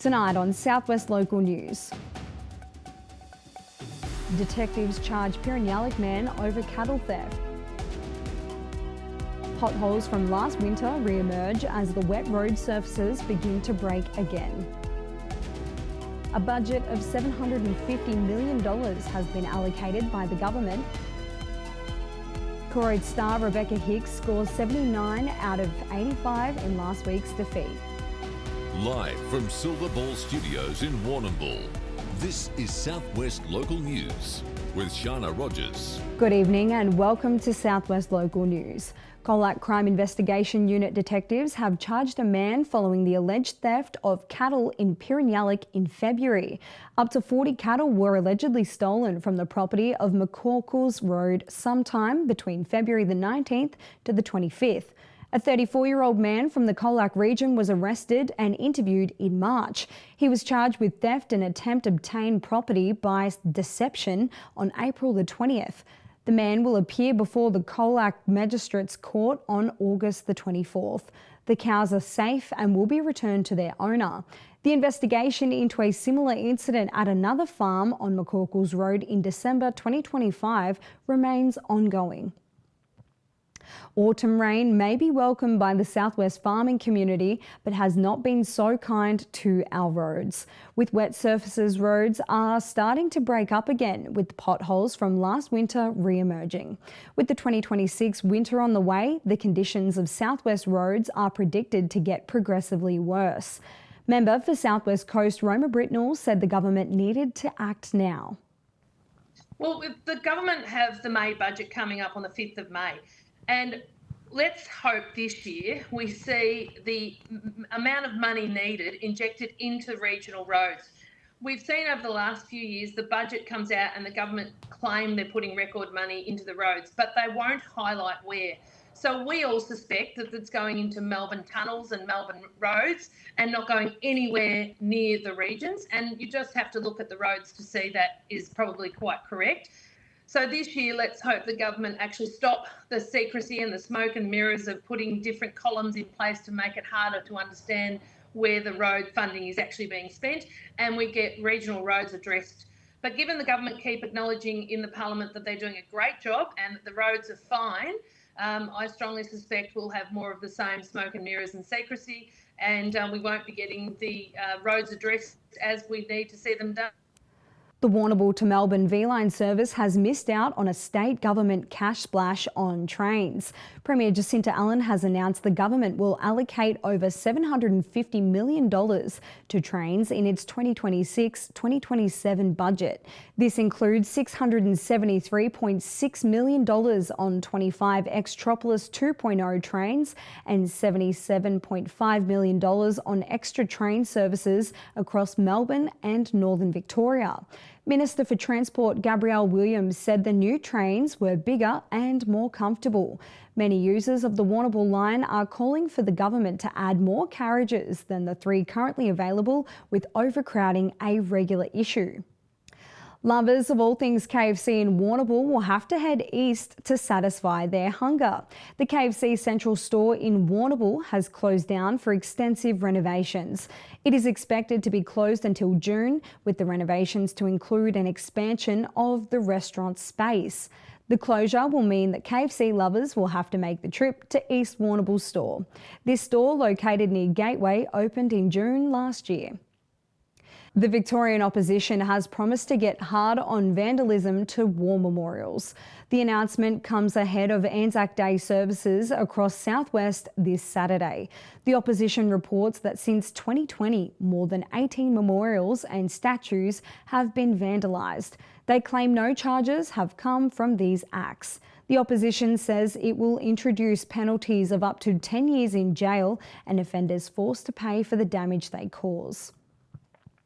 Tonight on Southwest Local News. Detectives charge Pirinyalik man over cattle theft. Potholes from last winter re-emerge as the wet road surfaces begin to break again. A budget of $750 million has been allocated by the government. Koroyd star Rebecca Hicks scores 79 out of 85 in last week's defeat. Live from Silver Ball Studios in Warrnambool, this is Southwest Local News with Sharna Rogers. Good evening and welcome to Southwest Local News. Colac Crime Investigation Unit detectives have charged a man following the alleged theft of cattle in Pirinyalik in February. Up to 40 cattle were allegedly stolen from the property of McCorkles Road sometime between February the 19th to the 25th. A 34-year-old man from the Colac region was arrested and interviewed in March. He was charged with theft and attempt to obtain property by deception on April the 20th. The man will appear before the Colac Magistrates Court on August the 24th. The cows are safe and will be returned to their owner. The investigation into a similar incident at another farm on McCorkles Road in December 2025 remains ongoing. Autumn rain may be welcomed by the southwest farming community, but has not been so kind to our roads. With wet surfaces, roads are starting to break up again, with potholes from last winter re-emerging. With the 2026 winter on the way, the conditions of southwest roads are predicted to get progressively worse. Member for Southwest Coast Roma Britnell said the government needed to act now. Well, the government have the May budget coming up on the 5th of May. And let's hope this year we see the amount of money needed injected into regional roads. We've seen over the last few years the budget comes out and the government claim they're putting record money into the roads, but they won't highlight where. So we all suspect that it's going into Melbourne tunnels and Melbourne roads and not going anywhere near the regions. And you just have to look at the roads to see that is probably quite correct. So this year, let's hope the government actually stop the secrecy and the smoke and mirrors of putting different columns in place to make it harder to understand where the road funding is actually being spent, and we get regional roads addressed. But given the government keep acknowledging in the parliament that they're doing a great job and that the roads are fine, I strongly suspect we'll have more of the same smoke and mirrors and secrecy, and we won't be getting the roads addressed as we need to see them done. The Warrnambool to Melbourne V-Line service has missed out on a state government cash splash on trains. Premier Jacinta Allen has announced the government will allocate over $750 million to trains in its 2026-2027 budget. This includes $673.6 million on 25 Extropolis 2.0 trains and $77.5 million on extra train services across Melbourne and Northern Victoria. Minister for Transport Gabrielle Williams said the new trains were bigger and more comfortable. Many users of the Warrnambool line are calling for the government to add more carriages than the 3 currently available, with overcrowding a regular issue. Lovers of all things KFC in Warrnambool will have to head east to satisfy their hunger. The KFC Central store in Warrnambool has closed down for extensive renovations. It is expected to be closed until June, with the renovations to include an expansion of the restaurant space. The closure will mean that KFC lovers will have to make the trip to East Warrnambool store. This store, located near Gateway, opened in June last year. The Victorian opposition has promised to get hard on vandalism to war memorials. The announcement comes ahead of Anzac Day services across Southwest this Saturday. The opposition reports that since 2020, more than 18 memorials and statues have been vandalised. They claim no charges have come from these acts. The opposition says it will introduce penalties of up to 10 years in jail and offenders forced to pay for the damage they cause.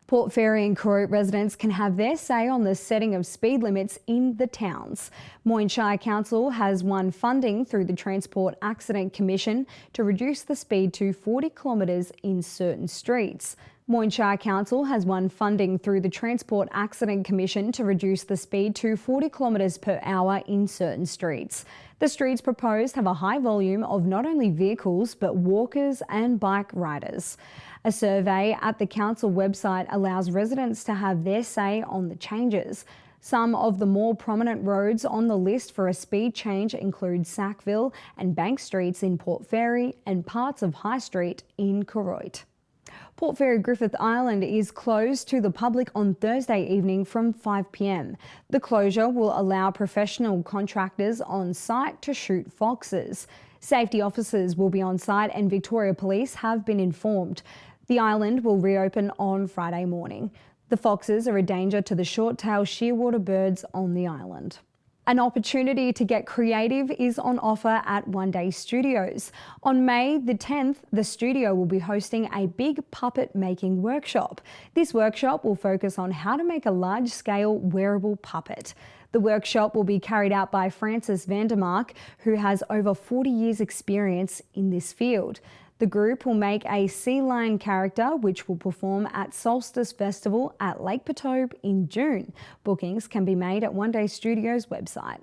Port Fairy and Koroyd residents can have their say on the setting of speed limits in the towns. Moyne Shire Council has won funding through the Transport Accident Commission to reduce the speed to 40 kilometres in certain streets. Moyne Shire Council has won funding through the Transport Accident Commission to reduce the speed to 40 kilometres per hour in certain streets. The streets proposed have a high volume of not only vehicles but walkers and bike riders. A survey at the council website allows residents to have their say on the changes. Some of the more prominent roads on the list for a speed change include Sackville and Bank Streets in Port Fairy and parts of High Street in Koroit. Port Fairy Griffith Island is closed to the public on Thursday evening from 5 p.m. The closure will allow professional contractors on site to shoot foxes. Safety officers will be on site and Victoria Police have been informed. The island will reopen on Friday morning. The foxes are a danger to the short-tailed shearwater birds on the island. An opportunity to get creative is on offer at One Day Studios. On May the 10th, the studio will be hosting a big puppet making workshop. This workshop will focus on how to make a large-scale wearable puppet. The workshop will be carried out by Francis Vandermark, who has over 40 years' experience in this field. The group will make a sea lion character which will perform at Solstice Festival at Lake Patobe in June. Bookings can be made at One Day Studios website.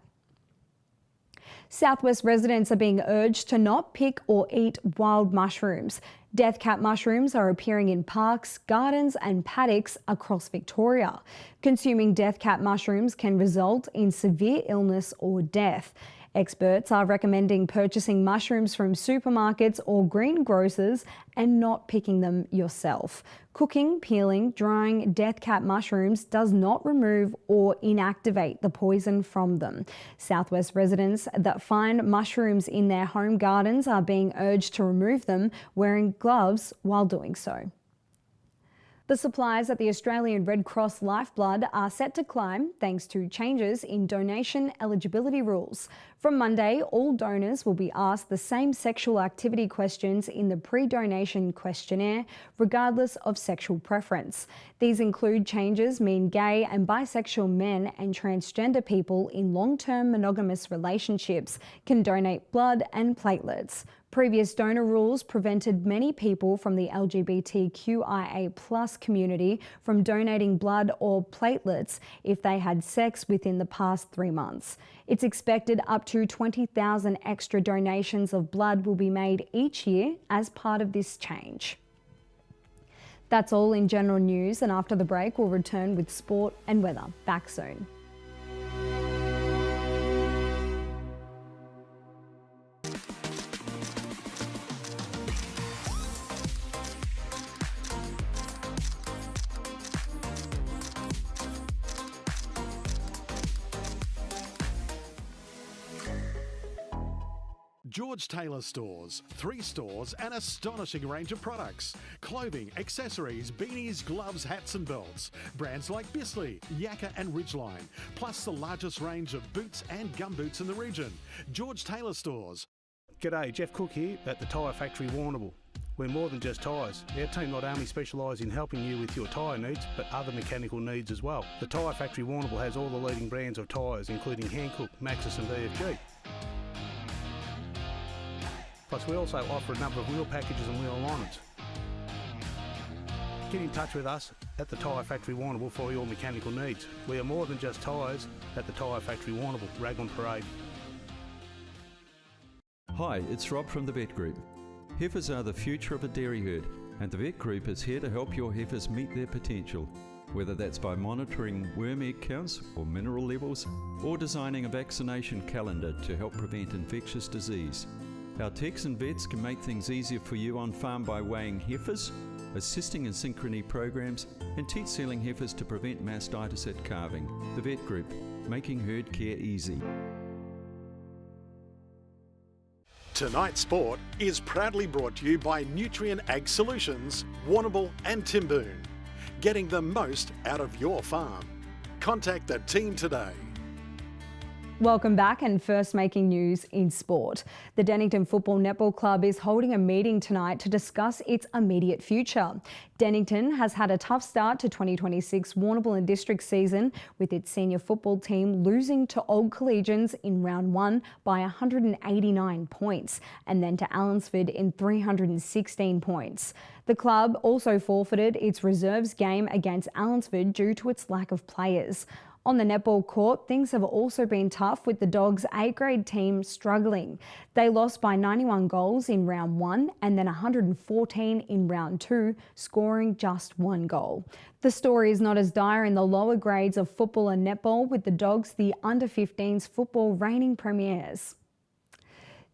Southwest residents are being urged to not pick or eat wild mushrooms. Death cap mushrooms are appearing in parks, gardens and paddocks across Victoria. Consuming death cap mushrooms can result in severe illness or death. Experts are recommending purchasing mushrooms from supermarkets or greengrocers and not picking them yourself. Cooking, peeling, drying death cap mushrooms does not remove or inactivate the poison from them. Southwest residents that find mushrooms in their home gardens are being urged to remove them, wearing gloves while doing so. The supplies at the Australian Red Cross Lifeblood are set to climb thanks to changes in donation eligibility rules. From Monday, all donors will be asked the same sexual activity questions in the pre-donation questionnaire, regardless of sexual preference. These include changes mean gay and bisexual men and transgender people in long-term monogamous relationships can donate blood and platelets. Previous donor rules prevented many people from the LGBTQIA+ community from donating blood or platelets if they had sex within the past 3 months. It's expected up to 20,000 extra donations of blood will be made each year as part of this change. That's all in general news, and after the break we'll return with sport and weather. Back soon. George Taylor Stores. 3 stores, an astonishing range of products. Clothing, accessories, beanies, gloves, hats and belts. Brands like Bisley, Yakka and Ridgeline. Plus the largest range of boots and gumboots in the region. George Taylor Stores. G'day, Jeff Cook here at the Tyre Factory Warrnambool. We're more than just tyres. Our team not only specialise in helping you with your tyre needs, but other mechanical needs as well. The Tyre Factory Warrnambool has all the leading brands of tyres, including Hankook, Maxxis and VFG. Plus we also offer a number of wheel packages and wheel alignments. Get in touch with us at the Tyre Factory Warrnambool for your mechanical needs. We are more than just tyres at the Tyre Factory Warrnambool, Raglan Parade. Hi, it's Rob from the Vet Group. Heifers are the future of a dairy herd, and the Vet Group is here to help your heifers meet their potential, whether that's by monitoring worm egg counts or mineral levels, or designing a vaccination calendar to help prevent infectious disease. Our techs and vets can make things easier for you on farm by weighing heifers, assisting in synchrony programs, and teat sealing heifers to prevent mastitis at calving. The Vet Group, making herd care easy. Tonight's sport is proudly brought to you by Nutrient Ag Solutions, Warrnambool and Timboon. Getting the most out of your farm. Contact the team today. Welcome back, and first making news in sport. The Dennington Football Netball Club is holding a meeting tonight to discuss its immediate future. Dennington has had a tough start to 2026 Warrnambool and District season, with its senior football team losing to Old Collegians in round 1 by 189 points, and then to Allensford in 316 points. The club also forfeited its reserves game against Allensford due to its lack of players. On the netball court, things have also been tough with the Dogs' A-grade team struggling. They lost by 91 goals in round 1 and then 114 in round 2, scoring just 1 goal. The story is not as dire in the lower grades of football and netball, with the Dogs the under-15s football reigning premiers.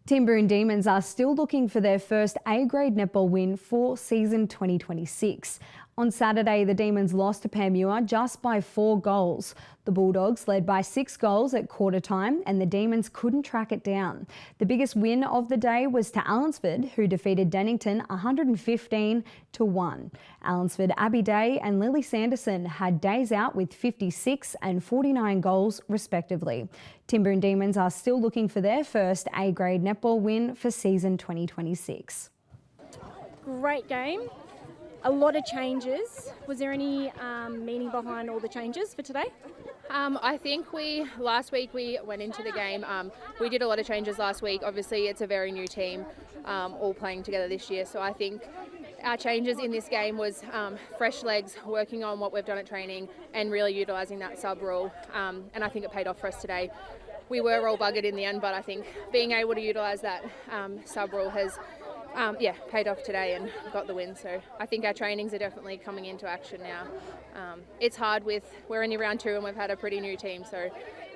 Timboon Demons are still looking for their first A-grade netball win for season 2026. On Saturday, the Demons lost to Panmure just by 4 goals. The Bulldogs led by 6 goals at quarter time and the Demons couldn't track it down. The biggest win of the day was to Allenford, who defeated Dennington 115-1. Allenford Abby Day and Lily Sanderson had days out with 56 and 49 goals respectively. Timboon Demons are still looking for their first A-grade netball win for season 2026. Great game. A lot of changes. Was there any meaning behind all the changes for today? I think last week we went into the game. We did a lot of changes last week. Obviously, it's a very new team, all playing together this year. So I think our changes in this game was fresh legs, working on what we've done at training, and really utilising that sub rule. And I think it paid off for us today. We were all buggered in the end, but I think being able to utilise that sub rule has paid off today and got the win. So I think our trainings are definitely coming into action now. It's hard we're only round 2 and we've had a pretty new team. So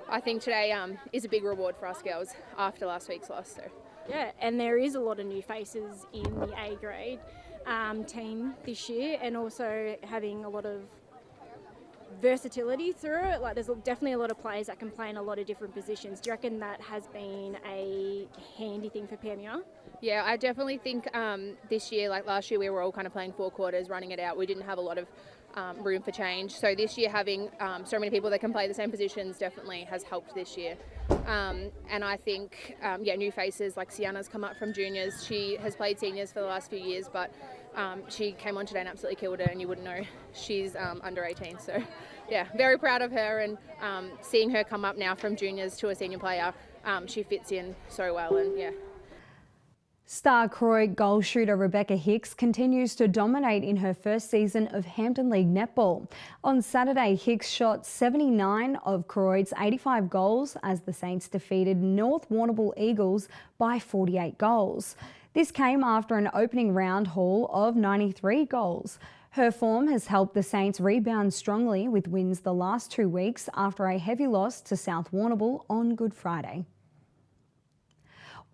I think today is a big reward for us girls after last week's loss. So. Yeah, and there is a lot of new faces in the A grade team this year, and also having a lot of versatility through it. Like, there's definitely a lot of players that can play in a lot of different positions. Do you reckon that has been a handy thing for Panmure? Yeah, I definitely think this year, like last year, we were all kind of playing 4 quarters, running it out. We didn't have a lot of room for change. So this year, having so many people that can play the same positions definitely has helped this year. And I think, new faces like Sienna's come up from juniors. She has played seniors for the last few years, but she came on today and absolutely killed it, and you wouldn't know she's under 18. So, yeah, very proud of her, and seeing her come up now from juniors to a senior player, she fits in so well, and yeah. Star Croy goal shooter Rebecca Hicks continues to dominate in her first season of Hampton League netball. On Saturday, Hicks shot 79 of Croyd's 85 goals as the Saints defeated North Warrnambool Eagles by 48 goals. This came after an opening round haul of 93 goals. Her form has helped the Saints rebound strongly with wins the last 2 weeks after a heavy loss to South Warrnambool on Good Friday.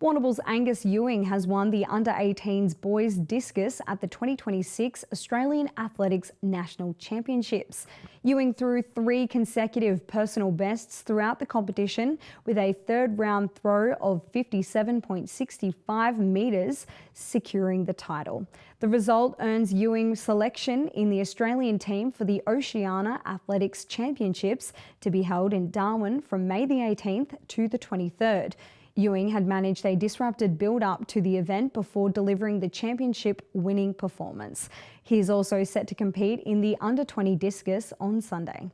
Warrnambool's Angus Ewing has won the Under-18s boys discus at the 2026 Australian Athletics National Championships. Ewing threw 3 consecutive personal bests throughout the competition with a third round throw of 57.65 metres, securing the title. The result earns Ewing selection in the Australian team for the Oceania Athletics Championships to be held in Darwin from May the 18th to the 23rd. Ewing had managed a disrupted build-up to the event before delivering the championship-winning performance. He is also set to compete in the under-20 discus on Sunday.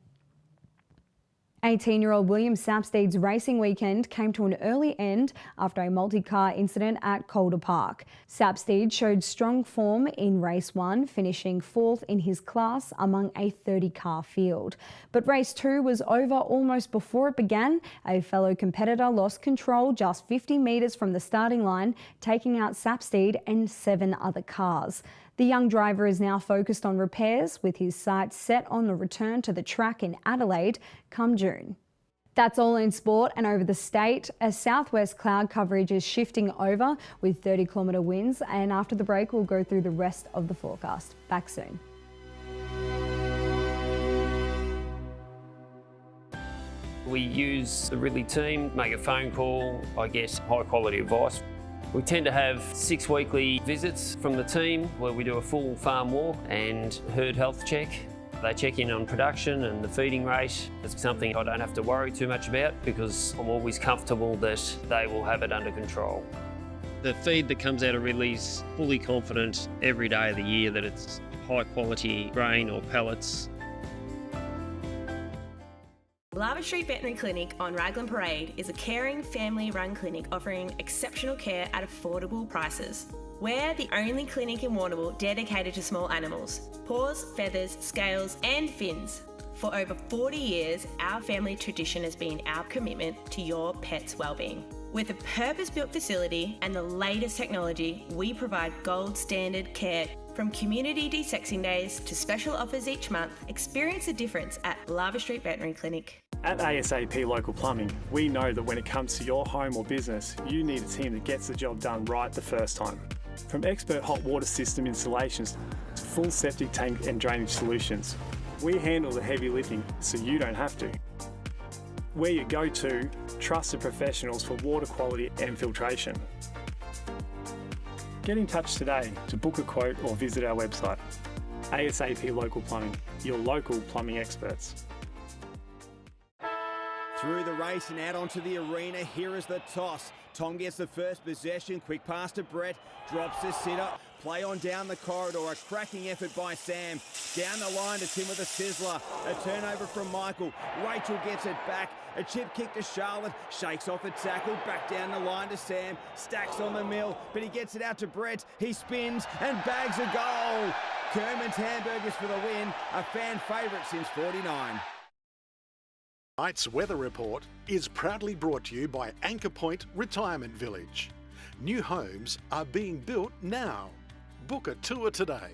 18-year-old William Sapsteed's racing weekend came to an early end after a multi-car incident at Calder Park. Sapsteed showed strong form in race 1, finishing 4th in his class among a 30-car field. But race 2 was over almost before it began. A fellow competitor lost control just 50 metres from the starting line, taking out Sapsteed and 7 other cars. The young driver is now focused on repairs, with his sights set on the return to the track in Adelaide come June. That's all in sport and over the state. As southwest cloud coverage is shifting over with 30-kilometre winds, and after the break we'll go through the rest of the forecast. Back soon. We use the Ridley team, make a phone call, I guess high quality advice. We tend to have 6 weekly visits from the team where we do a full farm walk and herd health check. They check in on production and the feeding rate. It's something I don't have to worry too much about because I'm always comfortable that they will have it under control. The feed that comes out of Ridley's fully confident every day of the year that it's high quality grain or pellets. Lava Street Veterinary Clinic on Raglan Parade is a caring, family-run clinic offering exceptional care at affordable prices. We're the only clinic in Warrnambool dedicated to small animals: paws, feathers, scales and fins. For over 40 years, our family tradition has been our commitment to your pet's wellbeing. With a purpose-built facility and the latest technology, we provide gold standard care. From community desexing days to special offers each month, experience the difference at Lava Street Veterinary Clinic. At ASAP Local Plumbing, we know that when it comes to your home or business, you need a team that gets the job done right the first time. From expert hot water system installations to full septic tank and drainage solutions, we handle the heavy lifting so you don't have to. We're your go-to, trusted professionals for water quality and filtration. Get in touch today to book a quote or visit our website. ASAP Local Plumbing, your local plumbing experts. Through the race and out onto the arena, here is the toss. Tom gets the first possession, quick pass to Brett, drops the sitter, play on down the corridor, a cracking effort by Sam. Down the line to Tim with a sizzler, a turnover from Michael, Rachel gets it back, a chip kick to Charlotte, shakes off a tackle, back down the line to Sam, stacks on the mill, but he gets it out to Brett, he spins and bags a goal. Kerman's Hamburgers for the win, a fan favourite since '49. Tonight's weather report is proudly brought to you by Anchor Point Retirement Village. New homes are being built now. Book a tour today.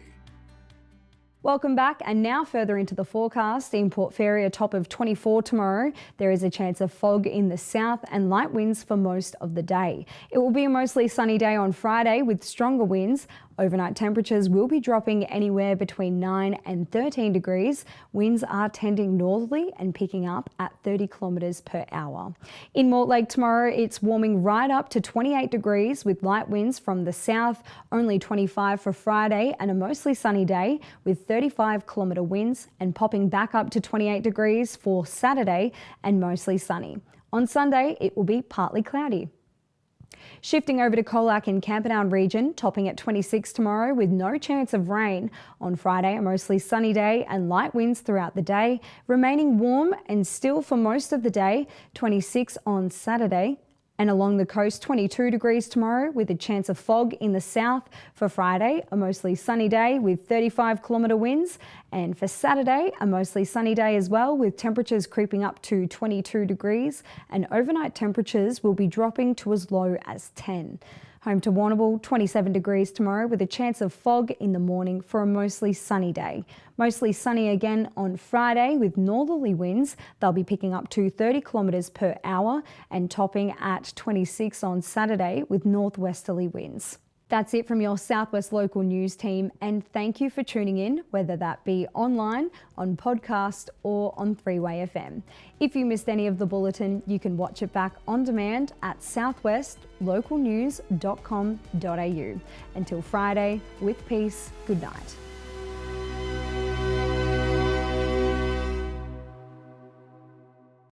Welcome back, and now further into the forecast. In Port Fairy, a top of 24 tomorrow. There is a chance of fog in the south and light winds for most of the day. It will be a mostly sunny day on Friday with stronger winds. Overnight temperatures will be dropping anywhere between 9 and 13 degrees. Winds are tending northerly and picking up at 30 kilometres per hour. In Mortlake tomorrow, it's warming right up to 28 degrees with light winds from the south, only 25 for Friday, and a mostly sunny day with 35 kilometre winds, and popping back up to 28 degrees for Saturday and mostly sunny. On Sunday, it will be partly cloudy. Shifting over to Colac in Camperdown region, topping at 26 tomorrow with no chance of rain. On Friday, a mostly sunny day and light winds throughout the day, remaining warm and still for most of the day, 26 on Saturday. And along the coast, 22 degrees tomorrow with a chance of fog in the south. For Friday, a mostly sunny day with 35 kilometre winds. And for Saturday, a mostly sunny day as well with temperatures creeping up to 22 degrees. And overnight temperatures will be dropping to as low as 10. Home to Warrnambool, 27 degrees tomorrow with a chance of fog in the morning for a mostly sunny day. Mostly sunny again on Friday with northerly winds. They'll be picking up to 30 kilometres per hour and topping at 26 on Saturday with northwesterly winds. That's it from your Southwest Local News team, and thank you for tuning in, whether that be online, on podcast or on 3-Way FM. If you missed any of the bulletin, you can watch it back on demand at southwestlocalnews.com.au. Until Friday, with peace, good night.